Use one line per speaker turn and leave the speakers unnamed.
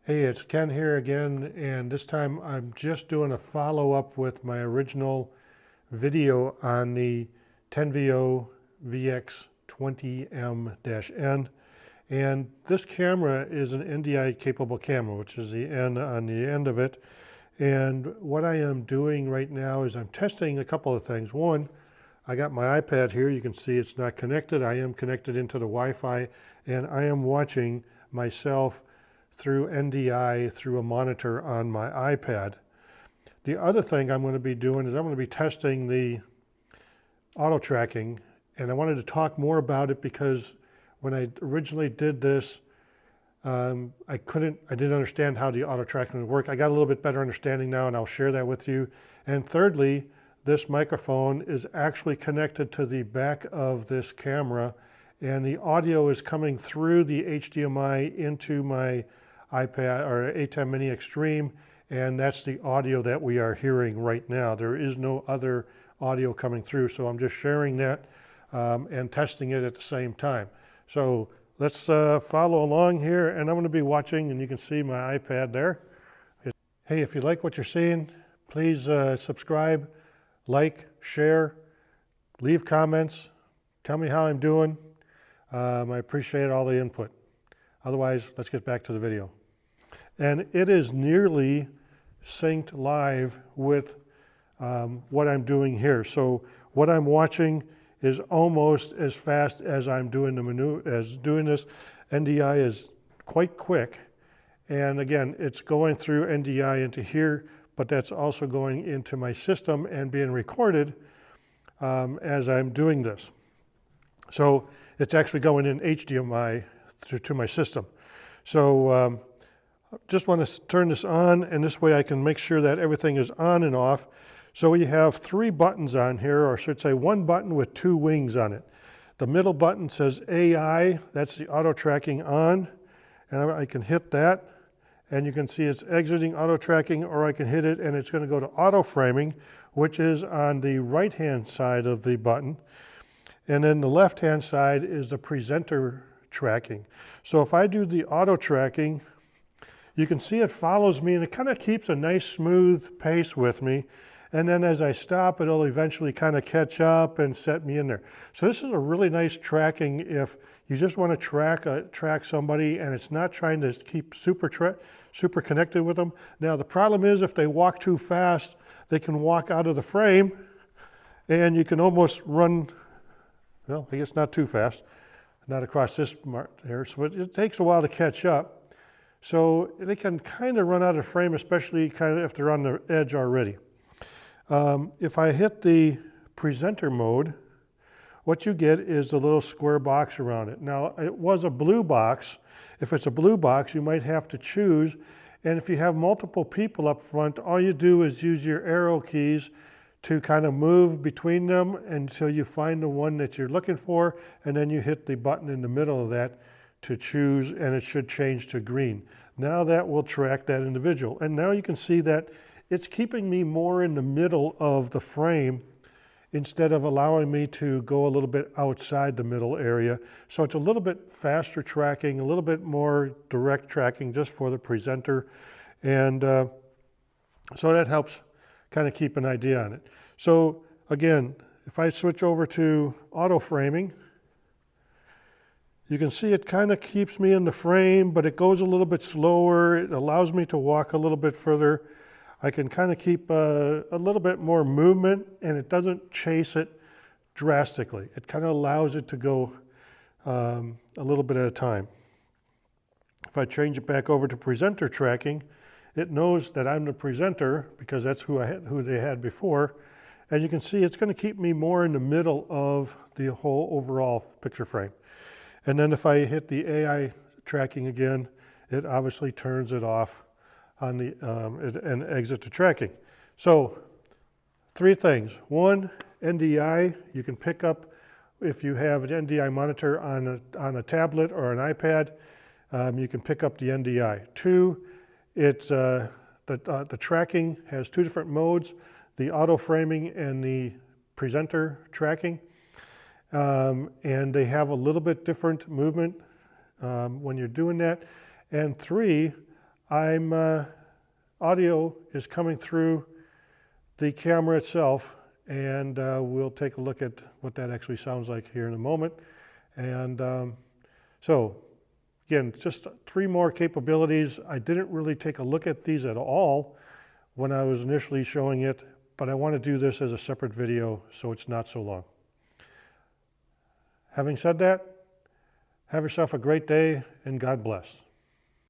Hey, it's Ken here again, and this time I'm just doing a follow-up with my original video on the Tenveo VX20M-N. And this camera is an NDI capable camera, which is the N on the end of it. And what I am doing right now is I'm testing a couple of things. One, I got my iPad here. You can see it's not connected. I am connected into the Wi-Fi, and I am watching myself through NDI through a monitor on my iPad. The other thing I'm going to be doing is I'm going to be testing the auto tracking, and I wanted to talk more about it because when I originally did this, I didn't understand how the auto tracking would work. I got a little bit better understanding now, and I'll share that with you. And thirdly, this microphone is actually connected to the back of this camera, and the audio is coming through the HDMI into my iPad or ATEM Mini Extreme, and that's the audio that we are hearing right now. There is no other audio coming through, so I'm just sharing that and testing it at the same time. So let's follow along here, and I'm going to be watching, and you can see my iPad there. Hey, if you like what you're seeing, please subscribe, like, share, leave comments, tell me how I'm doing. I appreciate all the input. Otherwise, let's get back to the video. And it is nearly synced live with what I'm doing here. So what I'm watching is almost as fast as I'm doing this. NDI is quite quick. And again, it's going through NDI into here, but that's also going into my system and being recorded as I'm doing this. So it's actually going in HDMI to my system. So just want to turn this on, and this way I can make sure that everything is on and off. So we have 3 buttons on here, or I should say 1 button with 2 wings on it. The middle button says AI, that's the auto tracking on, and I can hit that, and you can see it's exiting auto tracking, or I can hit it and it's going to go to auto framing, which is on the right hand side of the button. And then the left hand side is the presenter tracking. So if I do the auto tracking, you can see it follows me, and it kind of keeps a nice smooth pace with me. And then as I stop, it'll eventually kind of catch up and set me in there. So this is a really nice tracking if you just want to track somebody and it's not trying to keep super connected with them. Now the problem is if they walk too fast, they can walk out of the frame, and you can almost run, well, I guess not too fast, not across this mark here. So it takes a while to catch up. So they can kind of run out of frame, especially kind of if they're on the edge already. If I hit the presenter mode, what you get is a little square box around it. Now, it was a blue box. If it's a blue box, you might have to choose. And if you have multiple people up front, all you do is use your arrow keys to kind of move between them until you find the one that you're looking for, and then you hit the button in the middle of that to choose, and it should change to green. Now that will track that individual. And now you can see that it's keeping me more in the middle of the frame instead of allowing me to go a little bit outside the middle area. So it's a little bit faster tracking, a little bit more direct tracking just for the presenter. And so that helps kind of keep an idea on it. So again, if I switch over to auto framing, you can see it kind of keeps me in the frame, but it goes a little bit slower. It allows me to walk a little bit further. I can kind of keep a little bit more movement, and it doesn't chase it drastically. It kind of allows it to go a little bit at a time. If I change it back over to presenter tracking, it knows that I'm the presenter because that's who they had before. And you can see it's going to keep me more in the middle of the whole overall picture frame. And then if I hit the AI tracking again, it obviously turns it off on the and exit to tracking. So 3 things. 1, NDI, you can pick up if you have an NDI monitor on a tablet or an iPad, you can pick up the NDI. 2, it's the tracking has 2 different modes, the auto framing and the presenter tracking. And they have a little bit different movement when you're doing that. And 3, audio is coming through the camera itself, and we'll take a look at what that actually sounds like here in a moment. And so again, just 3 more capabilities. I didn't really take a look at these at all when I was initially showing it, but I want to do this as a separate video so it's not so long. Having said that, have yourself a great day and God bless.